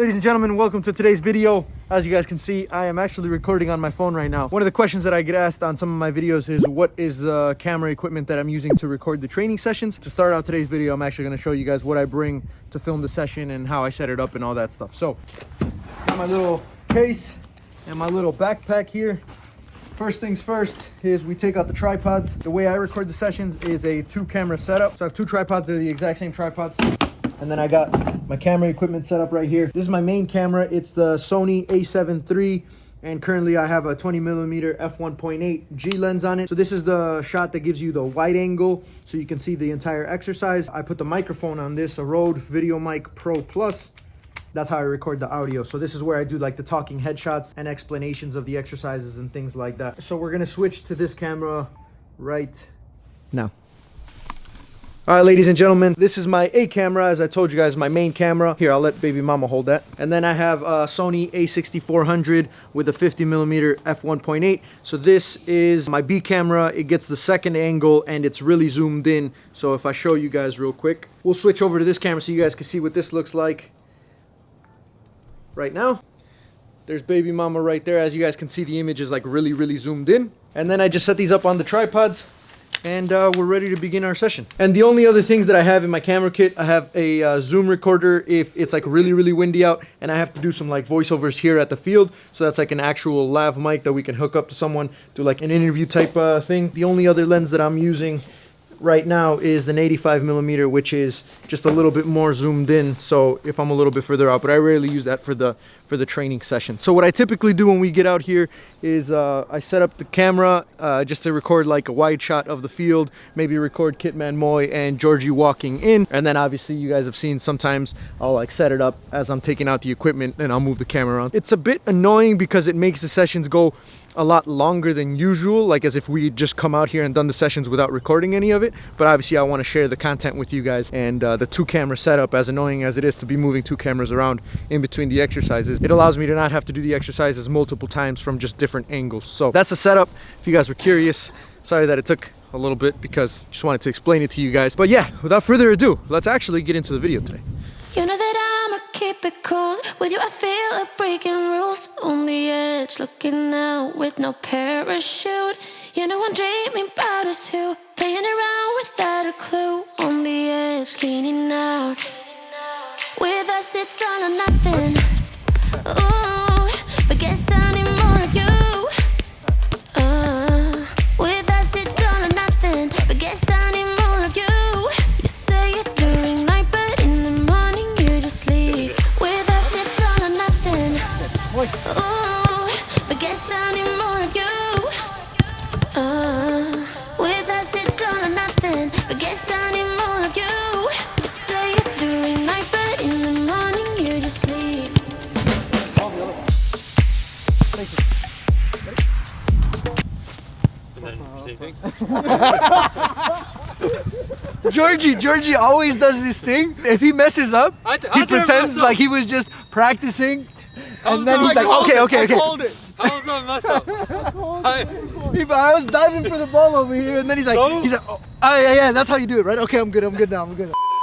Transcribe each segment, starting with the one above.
Ladies and gentlemen, welcome to today's video. As you guys can see, I am actually recording on my phone right now. One of the questions that I get asked on some of my videos is what is the camera equipment that I'm using to record the training sessions. To start out today's video, I'm actually going to show you guys what I bring to film the session and how I set it up and all that stuff. So, got my little case and my little backpack here. First things first is we take out the tripods. The way I record the sessions is a 2-camera setup. So I have 2 tripods, they're the exact same tripods. And then I got my camera equipment set up right here. This is my main camera. It's the Sony a7 III, and currently I have a 20mm f1.8 G lens on it. So this is the shot that gives you the wide angle so you can see the entire exercise. I put the microphone on this, a Rode VideoMic Pro Plus. That's how I record the audio. So this is where I do like the talking headshots and explanations of the exercises and things like that. So we're gonna switch to this camera right now. All right, ladies and gentlemen, this is my A camera. As I told you guys, my main camera. Here, I'll let baby mama hold that. And then I have a Sony a6400 with a 50mm f1.8. So this is my B camera. It gets the second angle and it's really zoomed in. So if I show you guys real quick, we'll switch over to this camera so you guys can see what this looks like right now. There's baby mama right there. As you guys can see, the image is like really zoomed in. And then I just set these up on the tripods. And we're ready to begin our session. And the only other things that I have in my camera kit, I have a Zoom recorder if it's like really windy out and I have to do some like voiceovers here at the field. So that's like an actual lav mic that we can hook up to someone, do like an interview type thing. The only other lens that I'm using right now is an 85mm, which is just a little bit more zoomed in. So if I'm a little bit further out, but I rarely use that for the training session. So what I typically do when we get out here is I set up the camera just to record like a wide shot of the field, maybe record Kitman Moy and Georgie walking in. And then obviously you guys have seen sometimes I'll like set it up as I'm taking out the equipment and I'll move the camera around. It's a bit annoying because it makes the sessions go a lot longer than usual, like as if we just come out here and done the sessions without recording any of it. But obviously I want to share the content with you guys, and the 2-camera setup, as annoying as it is to be moving 2 cameras around in between the exercises, it allows me to not have to do the exercises multiple times from just different angles. So that's the setup, if you guys were curious. Sorry that it took a little bit because I just wanted to explain it to you guys. But yeah, without further ado, let's actually get into the video today. You know that I'ma keep it cool. With you I feel like breaking rules. On the edge, looking out with no parachute. You know I'm dreaming about us two, playing around without a clue. On the edge, leaning out. With us it's all or nothing. Ooh, but guess I need more of you. With us it's all or nothing, but guess I need more of you. You say it during night, but in the morning you just leave. With us it's all or nothing. Ooh, but guess I need more of you. With us it's all or nothing, but guess I need more of you. You say it during night, but in the morning you just leave. Thank you. Georgie always does this thing. If he messes up, he pretends like he was just practicing, and then he's like, okay. Hold it. How was that mess up? I was diving for the ball over here, and then he's like, oh yeah, that's how you do it, right? Okay, I'm good now.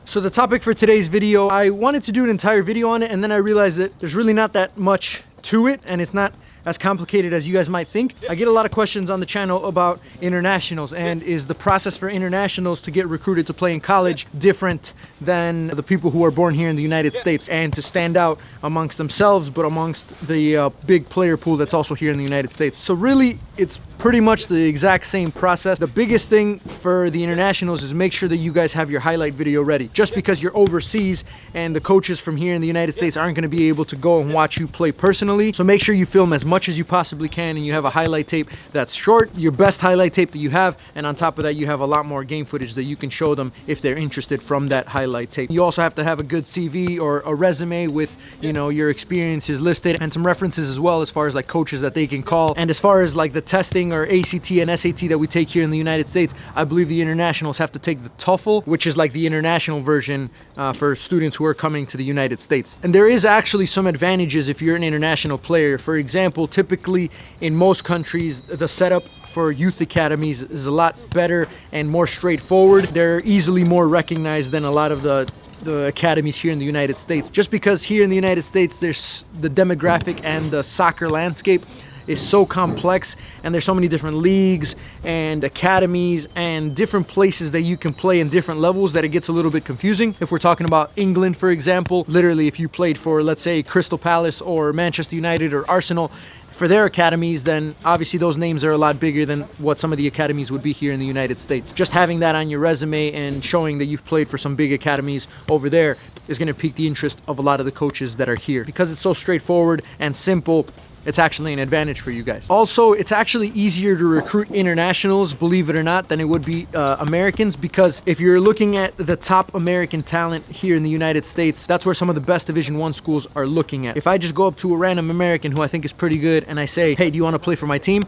So the topic for today's video, I wanted to do an entire video on it, and then I realized that there's really not that much to it, and it's not as complicated as you guys might think. I get a lot of questions on the channel about internationals, and is the process for internationals to get recruited to play in college different than the people who are born here in the United States, and to stand out amongst themselves but amongst the big player pool that's also here in the United States. So really it's pretty much the exact same process. The biggest thing for the internationals is make sure that you guys have your highlight video ready. Just because you're overseas and the coaches from here in the United States aren't going to be able to go and watch you play personally, so make sure you film as much as you possibly can and you have a highlight tape that's short, your best highlight tape that you have, and on top of that you have a lot more game footage that you can show them if they're interested from that highlight tape. You also have to have a good CV or a resume with, you know, your experiences listed and some references as well, as far as like coaches that they can call. And as far as like the testing or ACT and SAT that we take here in the United States, I believe the internationals have to take the TOEFL, which is like the international version for students who are coming to the United States. And there is actually some advantages if you're an international player. For example, typically in most countries, the setup for youth academies is a lot better and more straightforward. They're easily more recognized than a lot of the the academies here in the United States. Just because here in the United States there's the demographic and the soccer landscape is so complex, and there's so many different leagues and academies and different places that you can play in different levels that it gets a little bit confusing. If we're talking about England, for example, literally if you played for, let's say, Crystal Palace or Manchester United or Arsenal, for their academies, then obviously those names are a lot bigger than what some of the academies would be here in the United States. Just having that on your resume and showing that you've played for some big academies over there is going to pique the interest of a lot of the coaches that are here. Because it's so straightforward and simple, it's actually an advantage for you guys. Also, it's actually easier to recruit internationals, believe it or not, than it would be Americans, because if you're looking at the top American talent here in the United States, that's where some of the best Division I schools are looking at. If I just go up to a random American who I think is pretty good and I say, hey, do you want to play for my team?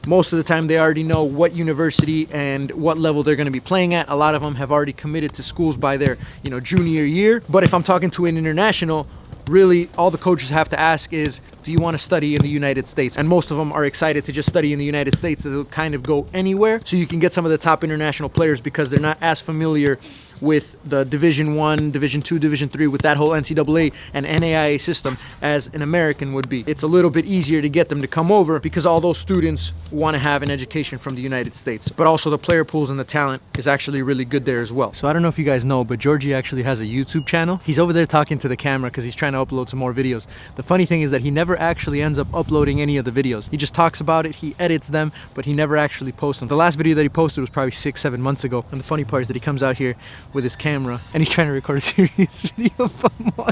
Most of the time they already know what university and what level they're going to be playing at. A lot of them have already committed to schools by their, junior year. But if I'm talking to an international, really all the coaches have to ask is, do you want to study in the United States? And most of them are excited to just study in the United States. They'll kind of go anywhere. So you can get some of the top international players because they're not as familiar with the Division I, Division II, Division III, with that whole NCAA and NAIA system as an American would be. It's a little bit easier to get them to come over because all those students want to have an education from the United States. But also the player pools and the talent is actually really good there as well. So I don't know if you guys know, but Georgie actually has a YouTube channel. He's over there talking to the camera because he's trying to upload some more videos. The funny thing is that he never actually ends up uploading any of the videos. He just talks about it, he edits them, but he never actually posts them. The last video that he posted was probably 6-7 months ago. And the funny part is that he comes out here with his camera and he's trying to record a serious video for Moy.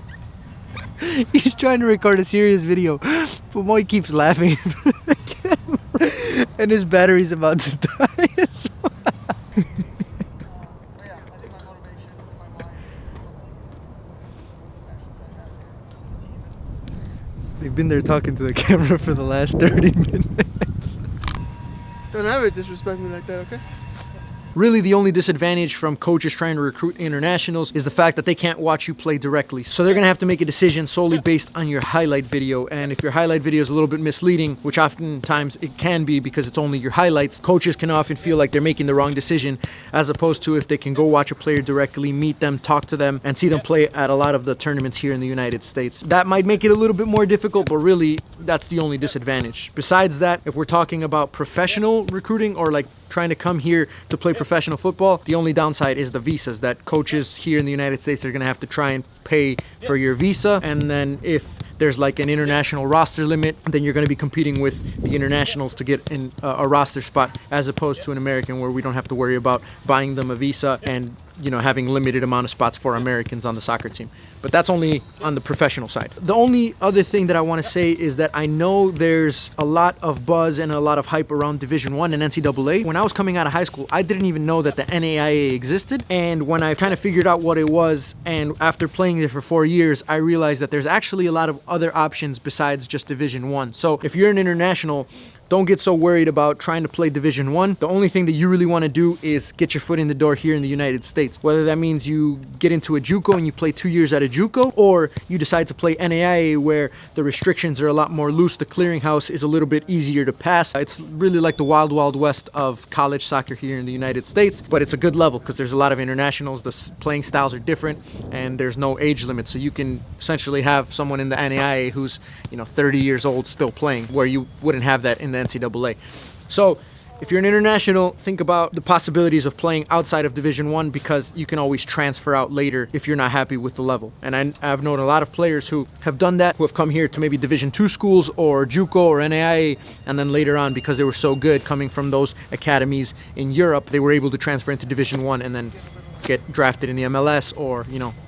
He's trying to record a serious video, but Moy keeps laughing in front of the camera and his battery's about to die as well. They've been there talking to the camera for the last 30 minutes. Don't ever disrespect me like that, okay? Really, the only disadvantage from coaches trying to recruit internationals is the fact that they can't watch you play directly. So they're going to have to make a decision solely based on your highlight video. And if your highlight video is a little bit misleading, which oftentimes it can be because it's only your highlights, coaches can often feel like they're making the wrong decision, as opposed to if they can go watch a player directly, meet them, talk to them, and see them play at a lot of the tournaments here in the United States. That might make it a little bit more difficult, but really, that's the only disadvantage. Besides that, if we're talking about professional recruiting or like trying to come here to play professional football, the only downside is the visas that coaches here in the United States are going to have to try and pay for your visa. And then if there's like an international roster limit, then you're going to be competing with the internationals to get in a roster spot, as opposed to an American where we don't have to worry about buying them a visa and having limited amount of spots for Americans on the soccer team. But that's only on the professional side. The only other thing that I want to say is that I know there's a lot of buzz and a lot of hype around Division I and NCAA. When I was coming out of high school, I didn't even know that the NAIA existed. And when I kind of figured out what it was, and after playing it for 4 years, I realized that there's actually a lot of other options besides just Division I. So if you're an international, don't get so worried about trying to play Division I. The only thing that you really want to do is get your foot in the door here in the United States. Whether that means you get into a JUCO and you play 2 years at a JUCO, or you decide to play NAIA where the restrictions are a lot more loose, the clearinghouse is a little bit easier to pass. It's really like the wild, wild west of college soccer here in the United States, but it's a good level because there's a lot of internationals, the playing styles are different, and there's no age limit. So you can essentially have someone in the NAIA who's 30 years old still playing, where you wouldn't have that in the NCAA. So if you're an international, think about the possibilities of playing outside of Division I, because you can always transfer out later if you're not happy with the level. And I've known a lot of players who have done that, who have come here to maybe Division II schools or JUCO or NAIA, and then later on, because they were so good coming from those academies in Europe, they were able to transfer into Division I and then get drafted in the MLS or,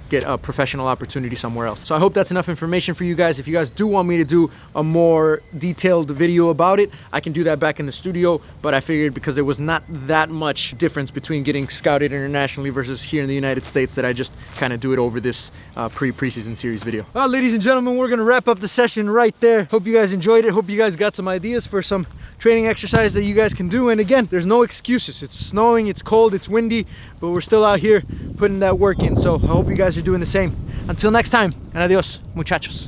get a professional opportunity somewhere else. So I hope that's enough information for you guys. If you guys do want me to do a more detailed video about it, I can do that back in the studio, but I figured because there was not that much difference between getting scouted internationally versus here in the United States, that I just kind of do it over this preseason series video. Well, ladies and gentlemen, we're gonna wrap up the session right there. Hope you guys enjoyed it. Hope you guys got some ideas for some training exercise that you guys can do. And again, there's no excuses. It's snowing, it's cold, it's windy, but we're still out here putting that work in. So I hope you guys are doing the same. Until next time, and adios, muchachos.